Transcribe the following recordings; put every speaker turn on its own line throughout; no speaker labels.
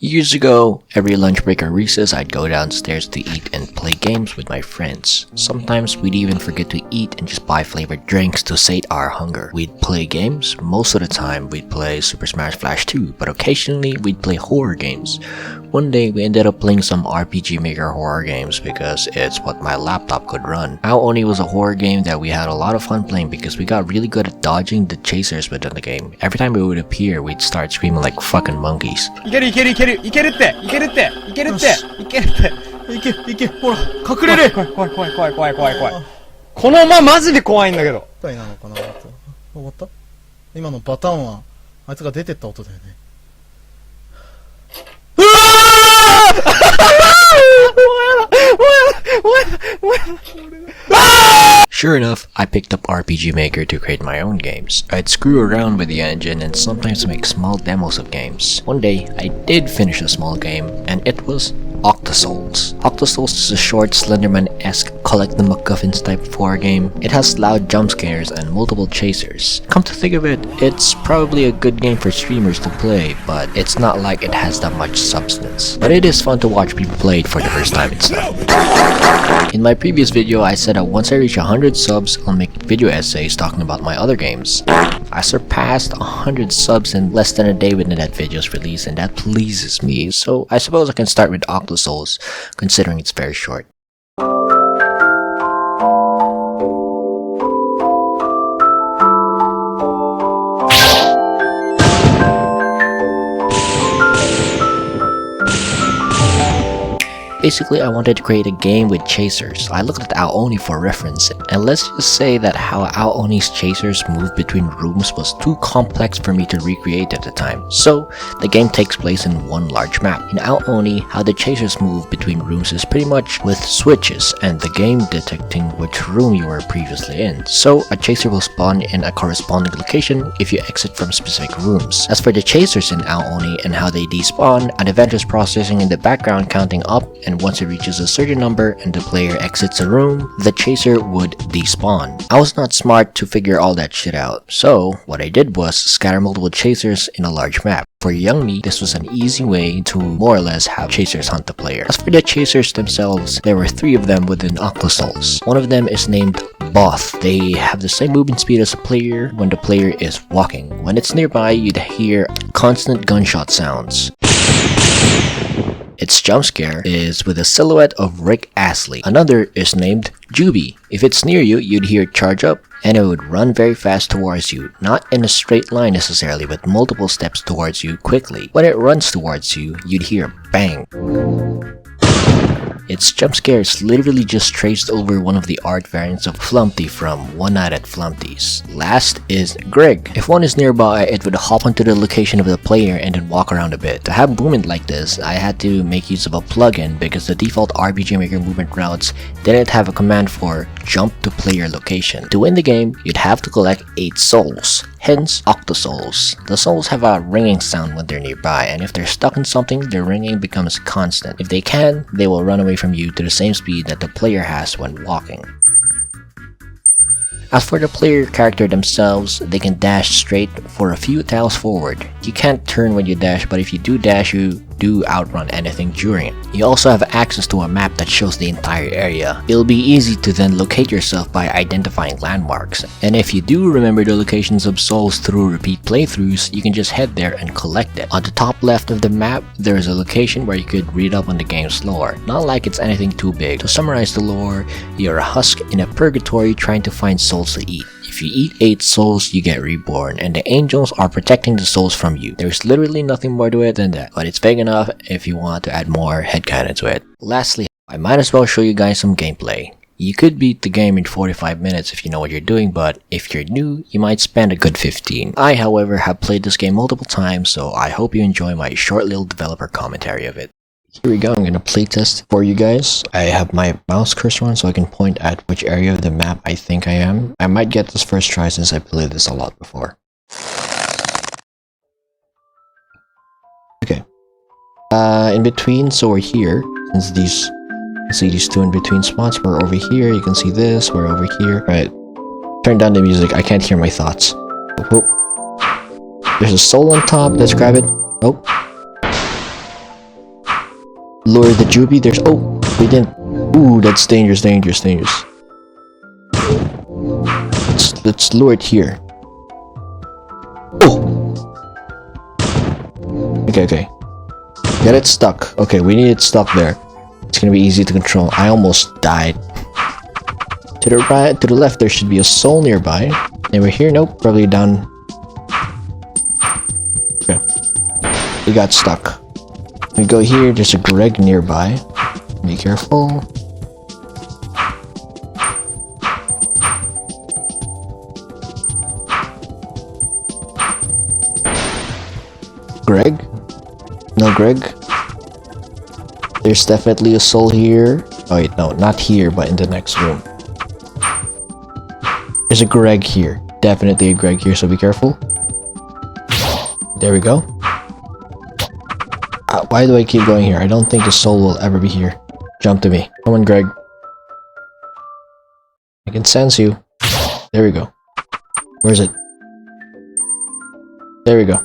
Years ago, every lunch break or recess, I'd go downstairs to eat and play games with my friends. Sometimes we'd even forget to eat and just buy flavored drinks to sate our hunger. We'd play games. Most of the time, we'd play Super Smash Flash 2, but occasionally we'd play horror games. One day, we ended up playing some RPGMaker horror games because it's what my laptop could run. Ao Oni was a horror game that we had a lot of fun playing because we got really good at dodging the chasers within the game. Every time it would appear, we'd start screaming like fucking monkeys.
いけるってほら隠れる怖いこの馬マジで怖いんだけど
なのかな終わった今のパターンはあいつが出てった音だよね
Sure enough, I picked up RPGMaker to create my own games. I'd screw around with the engine and sometimes make small demos of games. One day, I did finish a small game, and it was Octasouls. Octasouls is a short Slenderman-esque collect the MacGuffins type of horror game. It has loud jump scares and multiple chasers. Come to think of it, it's probably a good game for streamers to play, but it's not like it has that much substance. But it is fun to watch people play it for the first time and stuff. In my previous video, I said that once I reach 100 subs, I'll make video essays talking about my other games. I surpassed 100 subs in less than a day within that video's release, and that pleases me, so I suppose I can start with Octasouls, considering it's very short. Basically, I wanted to create a game with chasers. I looked at Ao Oni for reference, and let's just say that how Ao Oni's chasers move between rooms was too complex for me to recreate at the time. So, the game takes place in one large map. In Ao Oni, how the chasers move between rooms is pretty much with switches and the game detecting which room you were previously in. So, a chaser will spawn in a corresponding location if you exit from specific rooms. As for the chasers in Ao Oni and how they despawn, an event is processing in the background counting up, and once it reaches a certain number and the player exits a room, the chaser would despawn. I was not smart to figure all that shit out, so what I did was scatter multiple chasers in a large map. For young me, this was an easy way to more or less have chasers hunt the player. As for the chasers themselves, there were 3 of them within Octasouls. One of them is named Both. They have the same movement speed as a player when the player is walking. When it's nearby, you'd hear constant gunshot sounds. Its jump scare is with a silhouette of Rick Astley. Another is named Juby. If it's near you, you'd hear charge up, and it would run very fast towards you, not in a straight line necessarily, but multiple steps towards you quickly. When it runs towards you, you'd hear bang. Its jump scare is literally just traced over one of the art variants of Flumpty from One Night at Flumpty's. Last is Greg. If one is nearby, it would hop onto the location of the player and then walk around a bit. To have movement like this, I had to make use of a plugin because the default RPGMaker movement routes didn't have a command for jump to player location. To win the game, you'd have to collect 8 souls. Hence, Octasouls. The souls have a ringing sound when they're nearby, and if they're stuck in something, their ringing becomes constant. If they can, they will run away from you to the same speed that the player has when walking. As for the player character themselves, they can dash straight for a few tiles forward. You can't turn when you dash, but if you do dash, you do outrun anything during it. You also have access to a map that shows the entire area. It'll be easy to then locate yourself by identifying landmarks. And if you do remember the locations of souls through repeat playthroughs, you can just head there and collect it. On the top left of the map, there is a location where you could read up on the game's lore. Not like it's anything too big. To summarize the lore, you're a husk in a purgatory trying to find souls to eat. If you eat 8 souls, you get reborn, and the angels are protecting the souls from you. There's literally nothing more to it than that, but it's vague enough if you want to add more headcanon to it. Lastly, I might as well show you guys some gameplay. You could beat the game in 45 minutes if you know what you're doing, but if you're new, you might spend a good 15. I, however, have played this game multiple times, so I hope you enjoy my short little developer commentary of it. Here we go, I'm gonna playtest for you guys. I have my mouse cursor on so I can point at which area of the map I think I am. I might get this first try since I played this a lot before. Okay. In between, so we're here. Since see these 2 in between spots, we're over here. You can see this, we're over here. Alright. Turn down the music, I can't hear my thoughts. Oh. There's a soul on top, let's grab it. Oh. lure the Juby. There's... Oh, we didn't... Ooh, that's dangerous. Let's lure it here. Oh! Okay. Get it stuck. Okay, we need it stuck there. It's gonna be easy to control. I almost died. To the right, to the left, there should be a soul nearby. And we're here. Nope, probably down. Okay. We got stuck. We go here. There's a Greg nearby. Be careful. Greg? No Greg? There's definitely a soul here. Oh wait, no, not here, but in the next room. There's a Greg here. Definitely a Greg here, so be careful. There we go. Why do I keep going here? I don't think the soul will ever be here. Jump to me. Come on, Greg. I can sense you. There we go. Where is it? There we go.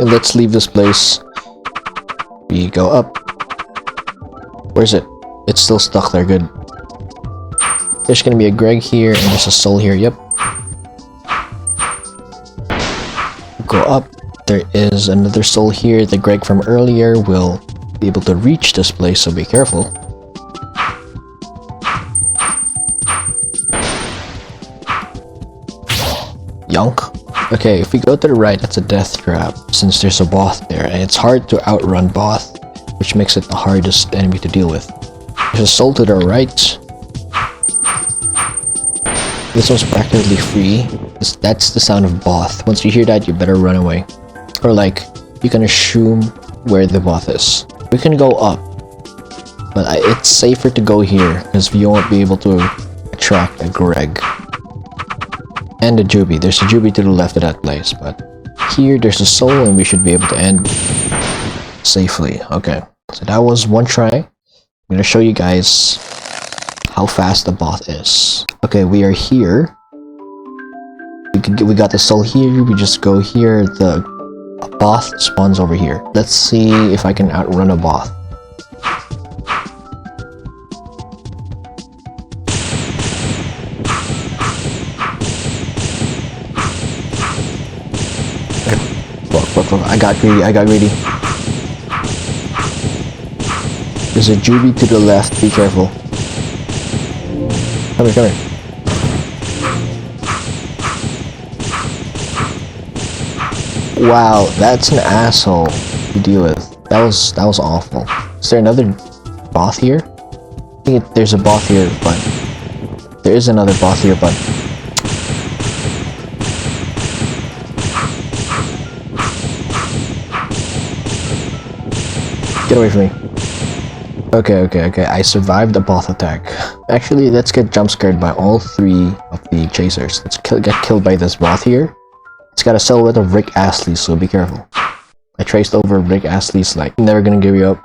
And let's leave this place. We go up. Where is it? It's still stuck there. Good. There's gonna be a Greg here, and there's a soul here. Yep. Go up. There is another soul here. The Greg from earlier will be able to reach this place, so be careful. Yonk. Okay, if we go to the right, that's a death trap, since there's a Both there, and it's hard to outrun Both, which makes it the hardest enemy to deal with. There's a soul to the right. This one's practically free. That's the sound of Both. Once you hear that, you better run away. Or like, you can assume where the Both is. We can go up, but it's safer to go here, because you won't be able to attract a Greg. And a Juby. There's a Juby to the left of that place, but here there's a soul and we should be able to end safely. Okay, so that was one try. I'm gonna show you guys how fast the Both is. Okay, we are here. We got the soul here. We just go here. The Both spawns over here. Let's see if I can outrun a Both. I got greedy. There's a Juby to the left, be careful. Come here. Wow, that's an asshole to deal with. That was awful. Is there another Both here? I think there's a Both here, but... There is another Both here, but... Get away from me. Okay. I survived the Both attack. Actually, let's get jump scared by all three of the chasers. Let's get killed by this Both here. It's got a silhouette of Rick Astley, so be careful. I traced over Rick Astley's like, never gonna give you up.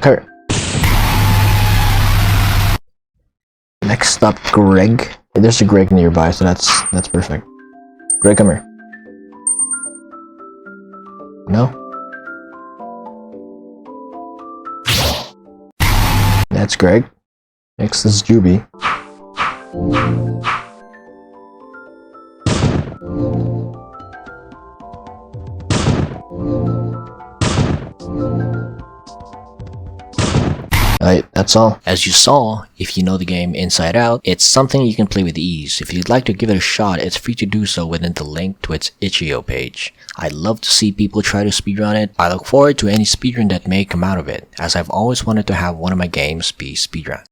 Come here. Next up, Greg. There's a Greg nearby, so that's perfect. Greg, come here. No? That's Greg. Next is Juby. Alright, that's all. As you saw, if you know the game inside out, it's something you can play with ease. If you'd like to give it a shot, it's free to do so within the link to its itch.io page. I'd love to see people try to speedrun it. I look forward to any speedrun that may come out of it, as I've always wanted to have one of my games be speedrun.